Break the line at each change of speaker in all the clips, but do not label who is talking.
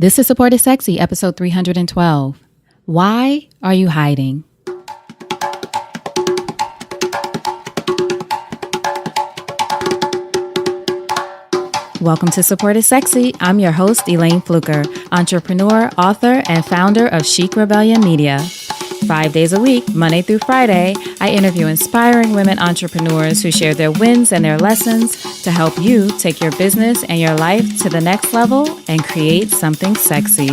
This is Support is Sexy, episode 312. Why are you hiding? Welcome to Support is Sexy. I'm your host, Elayne Fluker, entrepreneur, author, and founder of Chic Rebellion Media. 5 days a week, Monday through Friday, I interview inspiring women entrepreneurs who share their wins and their lessons to help you take your business and your life to the next level and create something sexy.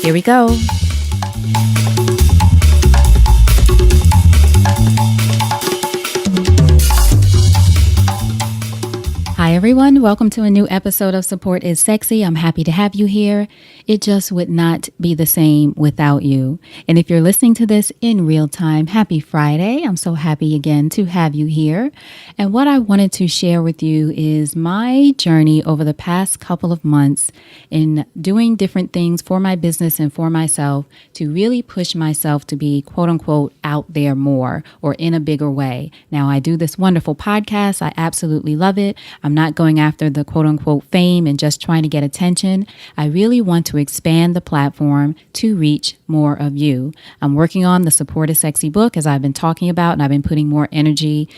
Here we go. Hi everyone, welcome to a new episode of Support is Sexy. I'm happy to have you here. It just would not be the same without you. And if you're listening to this in real time, happy Friday. I'm so happy again to have you here. And what I wanted to share with you is my journey over the past couple of months in doing different things for my business and for myself to really push myself to be quote unquote out there more or in a bigger way. Now I do this wonderful podcast. I absolutely love it. I'm not going after the quote unquote fame and just trying to get attention. I really want to expand the platform to reach more of you. I'm working on the Support is Sexy book, as I've been talking about, and I've been putting more energy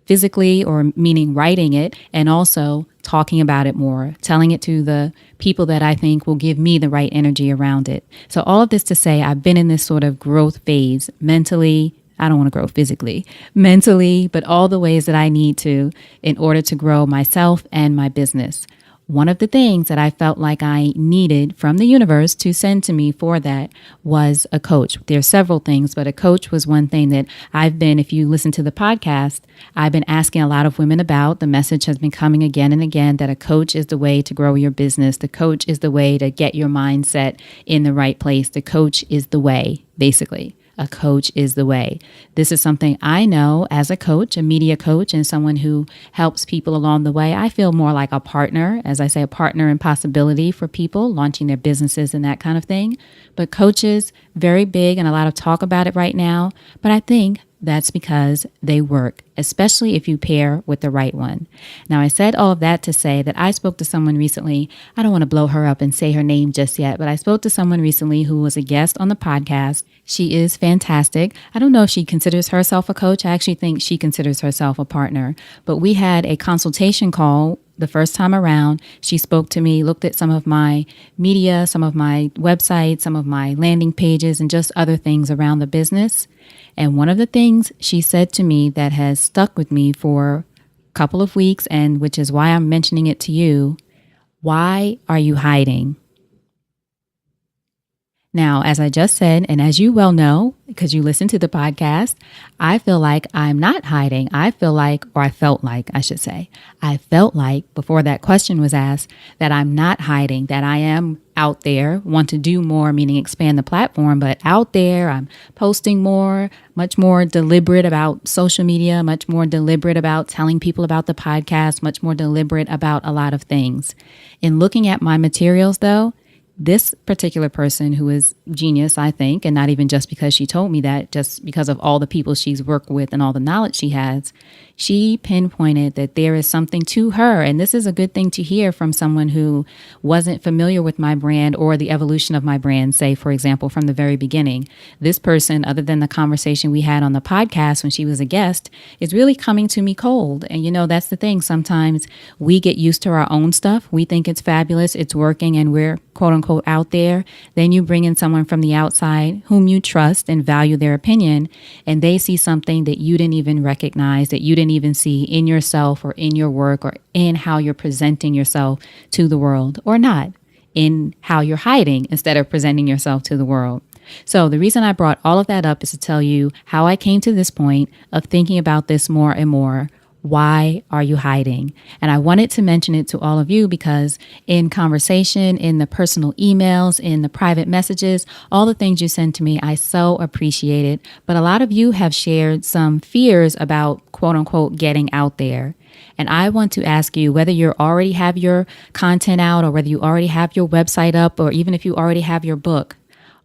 physically, or meaning writing it, and also talking about it more, telling it to the people that I think will give me the right energy around it. So all of this to say, I've been in this sort of growth phase mentally. I don't want to grow physically, mentally, but all the ways that I need to in order to grow myself and my business. One of the things that I felt like I needed from the universe to send to me for that was a coach. There's several things, but a coach was one thing that if you listen to the podcast, I've been asking a lot of women about. The message has been coming again and again that a coach is the way to grow your business. The coach is the way to get your mindset in the right place. The coach is the way, basically. A coach is the way. This is something I know as a coach, a media coach, and someone who helps people along the way. I feel more like a partner, as I say, a partner in possibility for people launching their businesses and that kind of thing. But coaches, very big and a lot of talk about it right now. But I think that's because they work, especially if you pair with the right one. Now, I said all of that to say that I spoke to someone recently. I don't want to blow her up and say her name just yet, but I spoke to someone recently who was a guest on the podcast. She is fantastic. I don't know if she considers herself a coach. I actually think she considers herself a partner. But we had a consultation call the first time around. She spoke to me, looked at some of my media, some of my websites, some of my landing pages, and just other things around the business. And one of the things she said to me that has stuck with me for a couple of weeks, and which is why I'm mentioning it to you, why are you hiding? Now, as I just said, and as you well know, because you listen to the podcast, I feel like I'm not hiding. I felt like before that question was asked, that I'm not hiding, that I am out there, want to do more, meaning expand the platform, but out there, I'm posting more, much more deliberate about social media, much more deliberate about telling people about the podcast, much more deliberate about a lot of things. In looking at my materials, though, this particular person, who is genius, I think, and not even just because she told me that, just because of all the people she's worked with and all the knowledge she has, she pinpointed that there is something to her. And this is a good thing to hear from someone who wasn't familiar with my brand or the evolution of my brand, say, for example, from the very beginning. This person, other than the conversation we had on the podcast when she was a guest, is really coming to me cold. And, that's the thing. Sometimes we get used to our own stuff. We think it's fabulous, it's working, and we're quote unquote out there. Then you bring in someone from the outside whom you trust and value their opinion, and they see something that you didn't even recognize, that you didn't even see in yourself or in your work or in how you're presenting yourself to the world, or not, in how you're hiding instead of presenting yourself to the world. So the reason I brought all of that up is to tell you how I came to this point of thinking about this more and more. Why are you hiding? And I wanted to mention it to all of you because in conversation, in the personal emails, in the private messages, all the things you send to me, I so appreciate it. But a lot of you have shared some fears about quote unquote getting out there. And I want to ask you whether you already have your content out or whether you already have your website up, or even if you already have your book.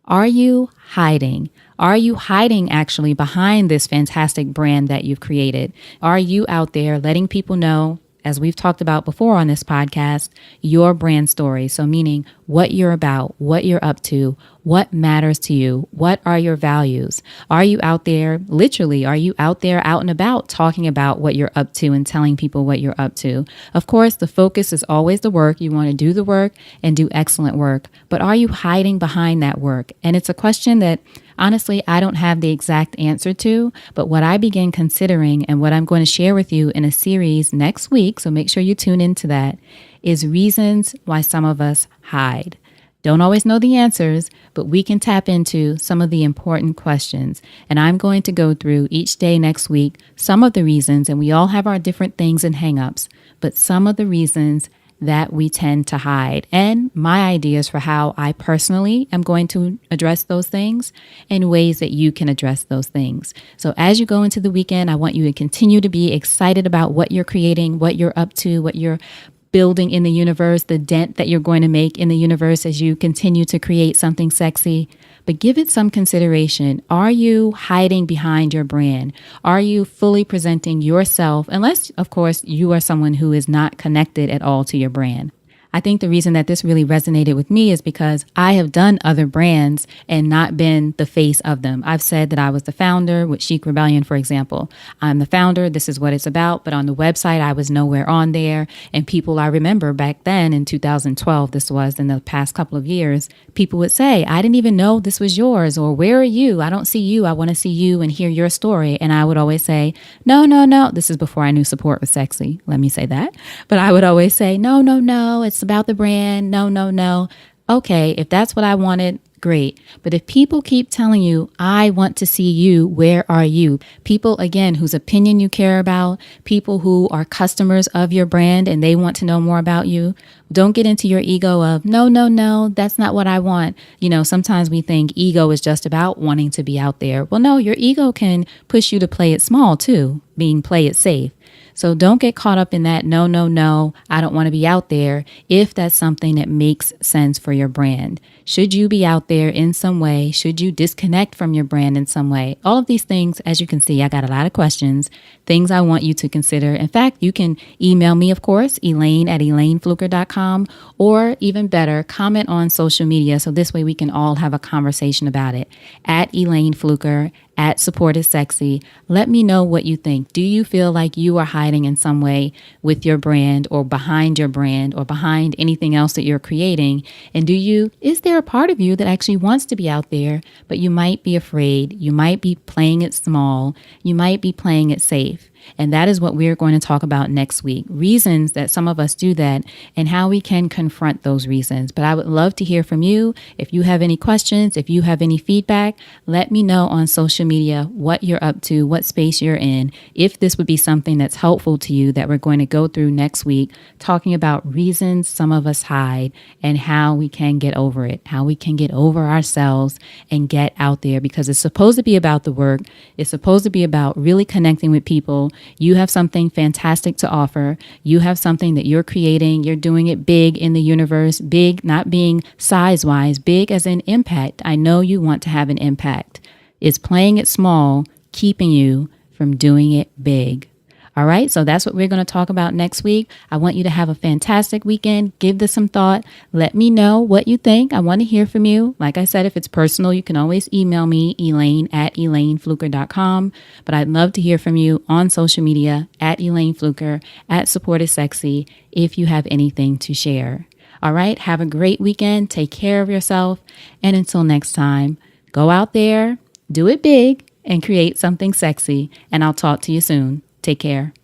Are you hiding? Are you hiding actually behind this fantastic brand that you've created? Are you out there letting people know, as we've talked about before on this podcast, your brand story? So meaning, what you're about, what you're up to, what matters to you, what are your values. Are you out there, literally, are you out there out and about talking about what you're up to and telling people what you're up to? Of course, the focus is always the work. You want to do the work and do excellent work, but are you hiding behind that work? And it's a question that honestly, I don't have the exact answer to, but what I began considering and what I'm going to share with you in a series next week, so make sure you tune into that, is reasons why some of us hide. Don't always know the answers, but we can tap into some of the important questions. And I'm going to go through each day next week some of the reasons, and we all have our different things and hangups, but some of the reasons that we tend to hide and my ideas for how I personally am going to address those things and ways that you can address those things. So as you go into the weekend, I want you to continue to be excited about what you're creating, what you're up to, what you're building in the universe, the dent that you're going to make in the universe as you continue to create something sexy. But give it some consideration. Are you hiding behind your brand? Are you fully presenting yourself? Unless, of course, you are someone who is not connected at all to your brand. I think the reason that this really resonated with me is because I have done other brands and not been the face of them. I've said that I was the founder with Chic Rebellion, for example. I'm the founder. This is what it's about. But on the website, I was nowhere on there. And people, I remember back then in 2012, this was in the past couple of years, people would say, I didn't even know this was yours, or where are you? I don't see you. I want to see you and hear your story. And I would always say, no. This is before I knew support was sexy. Let me say that. But I would always say, no. It's about the brand. No. Okay, if that's what I wanted, great. But if people keep telling you, I want to see you, where are you? People, again, whose opinion you care about, people who are customers of your brand and they want to know more about you, don't get into your ego of, no, that's not what I want. You know, sometimes we think ego is just about wanting to be out there. Well, no, your ego can push you to play it small too, meaning play it safe. So don't get caught up in that, no, I don't want to be out there, if that's something that makes sense for your brand. Should you be out there in some way? Should you disconnect from your brand in some way? All of these things, as you can see, I got a lot of questions, things I want you to consider. In fact, you can email me, of course, Elayne at elaynefluker.com, or even better, comment on social media. So this way we can all have a conversation about it. At Elayne Fluker, at Support is Sexy. Let me know what you think. Do you feel like you are hiding in some way with your brand or behind your brand or behind anything else that you're creating? And is there a part of you that actually wants to be out there, but you might be afraid, you might be playing it small, you might be playing it safe? And that is what we're going to talk about next week. Reasons that some of us do that and how we can confront those reasons. But I would love to hear from you. If you have any questions, if you have any feedback, let me know on social media what you're up to, what space you're in. If this would be something that's helpful to you that we're going to go through next week, talking about reasons some of us hide and how we can get over it, how we can get over ourselves and get out there, because it's supposed to be about the work. It's supposed to be about really connecting with people. You have something fantastic to offer. You have something that you're creating. You're doing it big in the universe. Big, not being size-wise, big as in impact. I know you want to have an impact. Is playing it small keeping you from doing it big? All right, so that's what we're going to talk about next week. I want you to have a fantastic weekend. Give this some thought. Let me know what you think. I want to hear from you. Like I said, if it's personal, you can always email me, Elayne at elaynefluker.com. But I'd love to hear from you on social media, at Elayne Fluker, at Support is Sexy, if you have anything to share. All right, have a great weekend. Take care of yourself. And until next time, go out there, do it big, and create something sexy. And I'll talk to you soon. Take care.